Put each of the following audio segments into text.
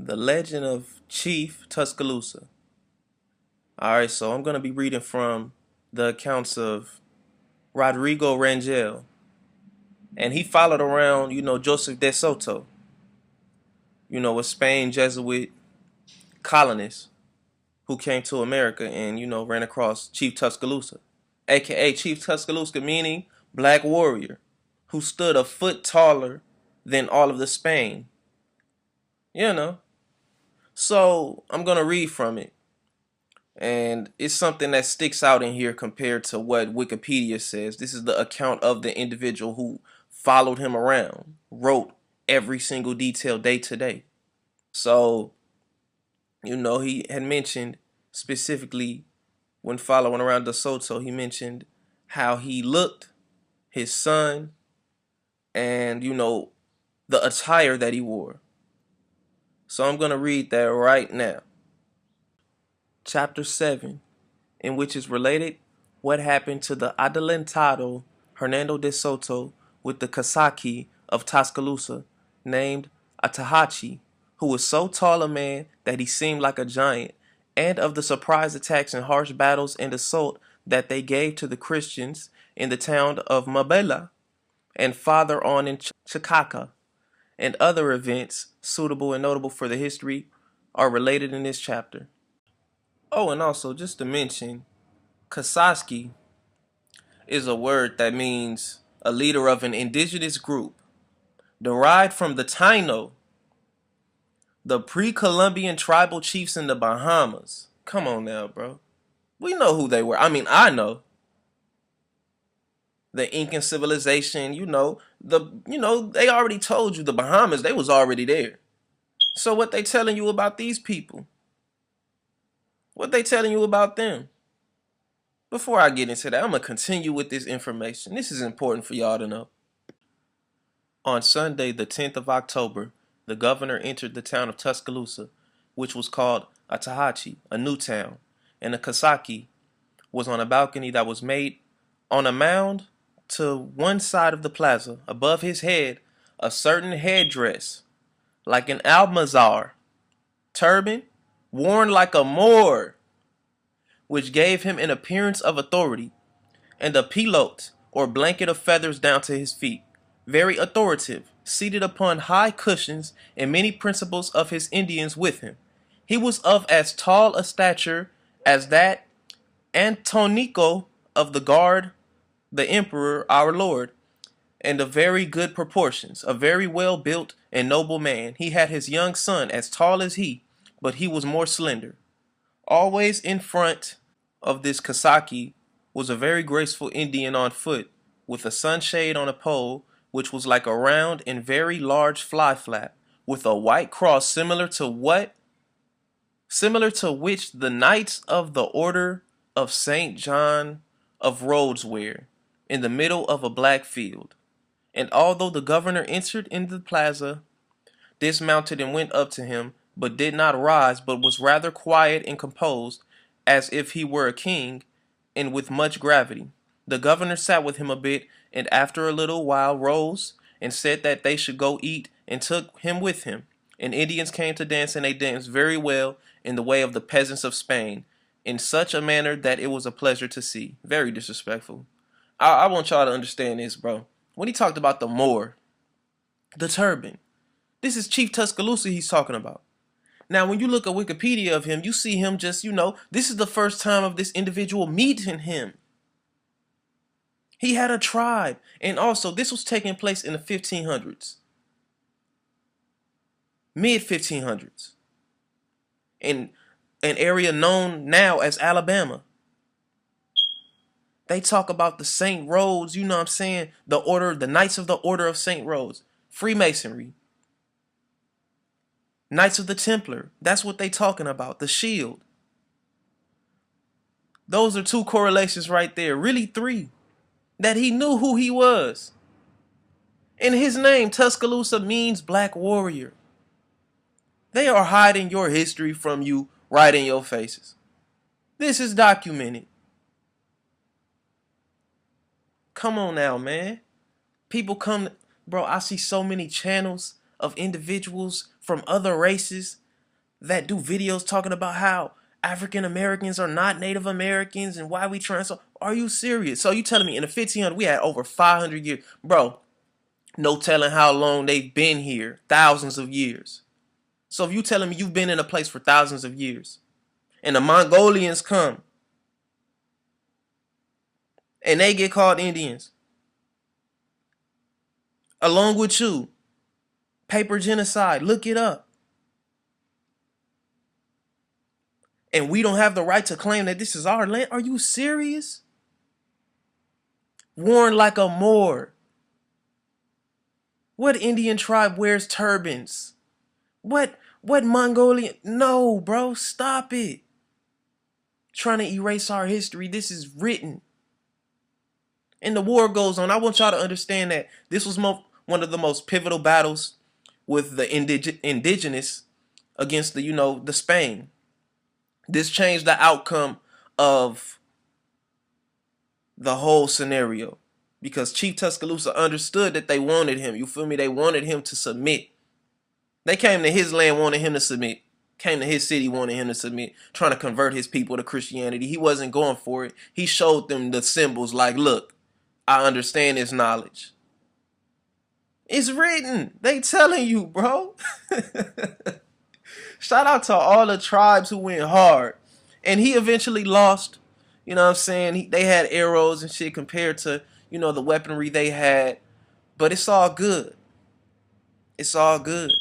The Legend of Chief Tuscalusa. Alright, so I'm going to be reading from the accounts of Rodrigo Rangel. And he followed around, Joseph de Soto, a Spain Jesuit colonist who came to America and, ran across Chief Tuscaloosa, aka Chief Tuscaloosa, meaning black warrior, who stood a foot taller than all of the Spain. You know. So I'm going to read from it. And it's something that sticks out in here compared to what Wikipedia says. This is the account of the individual who followed him around, wrote every single detail day to day. So, he had mentioned specifically when following around De Soto, he mentioned how he looked, his son, and, the attire that he wore. So I'm going to read that right now. Chapter 7, in which is related what happened to the adelantado Hernando de Soto with the Casaki of Tuscaloosa, named Atahachi, who was so tall a man that he seemed like a giant, and of the surprise attacks and harsh battles and assault that they gave to the Christians in the town of Mabela, and farther on in Chicaka, and other events suitable and notable for the history are related in this chapter. Oh, and also, just to mention, Kasaski is a word that means a leader of an indigenous group, derived from the Taino, the pre-Columbian tribal chiefs in the Bahamas. Come on now, bro. We know who they were. I mean, I know. The Incan civilization, they already told you the Bahamas, they was already there. So what they telling you about these people? What they telling you about them? Before I get into that, I'm going to continue with this information. This is important for y'all to know. On Sunday, the 10th of October, the governor entered the town of Tuscaloosa, which was called Atahachi, a new town, and the Kasaki was on a balcony that was made on a mound to one side of the plaza. Above his head, a certain headdress, like an almazar, turban, worn like a Moor, which gave him an appearance of authority, and a pilote, or blanket of feathers down to his feet, very authoritative, seated upon high cushions, and many principals of his Indians with him. He was of as tall a stature as that Antonico of the guard, the emperor, our lord, and of very good proportions, a very well built and noble man. He had his young son as tall as he, but he was more slender. Always in front of this Kasaki was a very graceful Indian on foot, with a sunshade on a pole, which was like a round and very large fly flap, with a white cross similar to which the Knights of the Order of St. John of Rhodes wear, in the middle of a black field. And although the governor entered into the plaza, dismounted and went up to him, but did not rise, but was rather quiet and composed, as if he were a king, and with much gravity. The governor sat with him a bit, and after a little while rose, and said that they should go eat, and took him with him. And Indians came to dance, and they danced very well in the way of the peasants of Spain, in such a manner that it was a pleasure to see. Very disrespectful. I want y'all to understand this, bro. When he talked about the Moor, the turban, this is Chief Tuscaloosa he's talking about. Now, when you look at Wikipedia of him, you see him just, this is the first time of this individual meeting him. He had a tribe. And also, this was taking place in the 1500s. Mid-1500s. In an area known now as Alabama. They talk about the St. Rhodes, you know what I'm saying? The Knights of the Order of St. Rhodes. Freemasonry. Knights of the Templar. That's what they talking about. The shield. Those are two correlations right there. Really three. That he knew who he was. And his name, Tuscaloosa, means black warrior. They are hiding your history from you right in your faces. This is documented. Come on now, man. People come, bro, I see so many channels of individuals from other races that do videos talking about how African Americans are not Native Americans and why we trying so. Are you serious? So you telling me in the 1500 we had over 500 years, bro? No telling how long they've been here, thousands of years. So if you telling me you've been in a place for thousands of years, and the Mongolians come and they get called Indians, along with you, paper genocide, look it up. And we don't have the right to claim that this is our land? Are you serious? Worn like a Moor. What Indian tribe wears turbans? What Mongolian? No, bro, stop it. Trying to erase our history. This is written. And the war goes on. I want y'all to understand that this was one of the most pivotal battles with the indigenous against the Spain. This changed the outcome of the whole scenario because Chief Tuscalusa understood that they wanted him. You feel me? They wanted him to submit. They came to his land wanting him to submit. Came to his city wanting him to submit, trying to convert his people to Christianity. He wasn't going for it. He showed them the symbols like, look, I understand this knowledge. It's written. They telling you, bro. Shout out to all the tribes who went hard. And he eventually lost. You know what I'm saying? They had arrows and shit compared to, the weaponry they had. But it's all good. It's all good.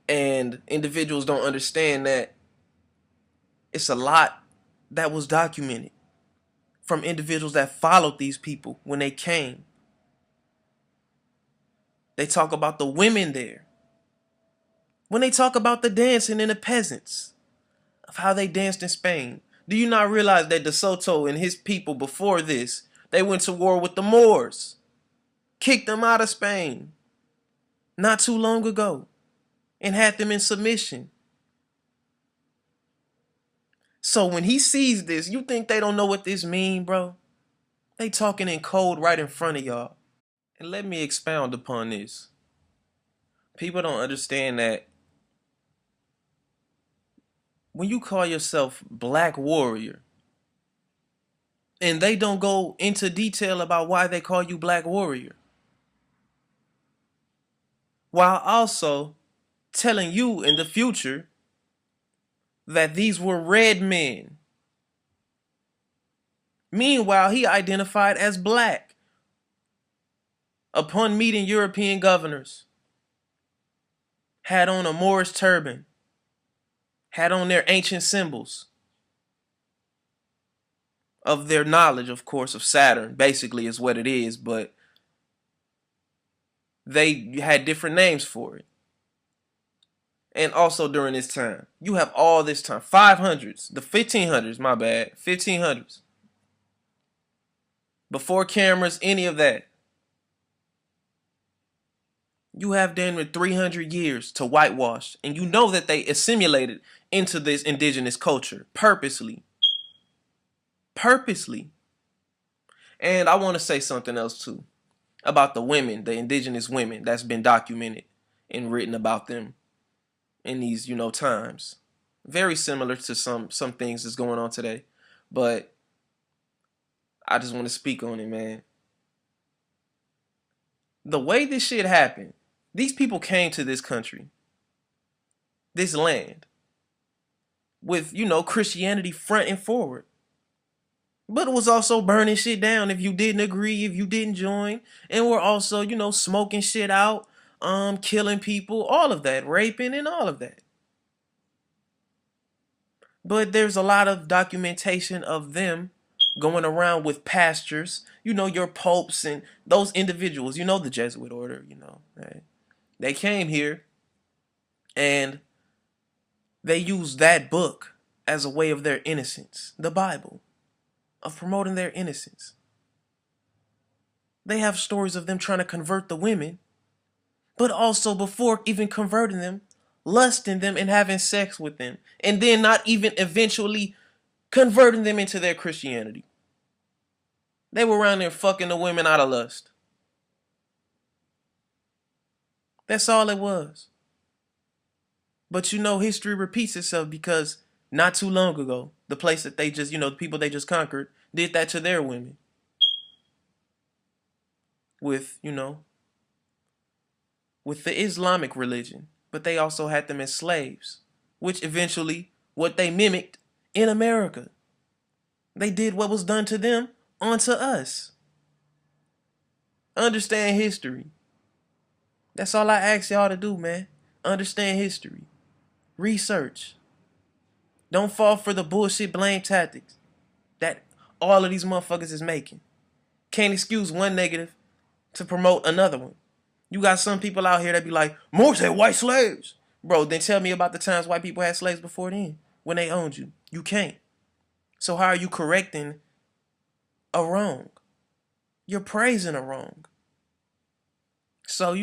And individuals don't understand that it's a lot that was documented from individuals that followed these people when they came. They talk about the women there. When they talk about the dancing and the peasants, of how they danced in Spain. Do you not realize that De Soto and his people before this, they went to war with the Moors, kicked them out of Spain not too long ago, and had them in submission. So when he sees this, you think they don't know what this mean, bro? They talking in code right in front of y'all. And let me expound upon this. People don't understand that when you call yourself Black Warrior, and they don't go into detail about why they call you Black Warrior, while also telling you in the future that these were red men. Meanwhile, he identified as black upon meeting European governors, had on a Moorish turban, had on their ancient symbols of their knowledge, of course, of Saturn, basically is what it is, but they had different names for it. And also during this time, you have all this time, 500s, the 1500s, my bad, 1500s. Before cameras, any of that. You have damn near 300 years to whitewash, and you know that they assimilated into this indigenous culture purposely. Purposely. And I want to say something else too about the women, the indigenous women that's been documented and written about them in these, times. Very similar to some things that's going on today, but I just want to speak on it, man. The way this shit happened, these people came to this country, this land, with, Christianity front and forward. But it was also burning shit down if you didn't agree, if you didn't join. And we're also, smoking shit out, killing people, all of that, raping and all of that. But there's a lot of documentation of them going around with pastors, your popes and those individuals, the Jesuit order, right? They came here and they used that book as a way of their innocence, the Bible, of promoting their innocence. They have stories of them trying to convert the women, but also before even converting them, lusting them and having sex with them, and then not even eventually converting them into their Christianity. They were around there fucking the women out of lust. That's all it was. But you know, history repeats itself because not too long ago, the place that they just, the people they just conquered did that to their women with, with the Islamic religion. But they also had them as slaves, which eventually what they mimicked in America. They did what was done to them onto us. Understand history. That's all I ask y'all to do, man. Understand history. Research. Don't fall for the bullshit blame tactics that all of these motherfuckers is making. Can't excuse one negative to promote another one. You got some people out here that be like, Moors had white slaves. Bro, then tell me about the times white people had slaves before then, when they owned you. You can't. So how are you correcting a wrong? You're praising a wrong. So,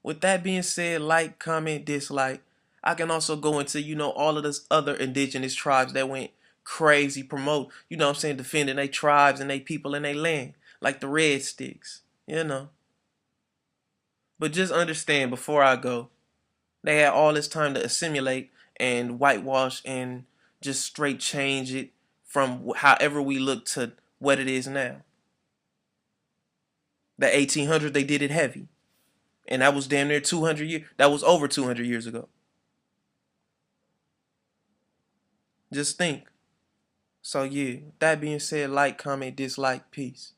with that being said, like, comment, dislike. I can also go into, all of those other indigenous tribes that went crazy, promote, what I'm saying, defending their tribes and their people and their land, like the Red Sticks. But just understand before I go, they had all this time to assimilate and whitewash and just straight change it from however we look to what it is now. The 1800s, they did it heavy. And that was damn near 200 years. That was over 200 years ago. Just think. So yeah, that being said, like, comment, dislike, peace.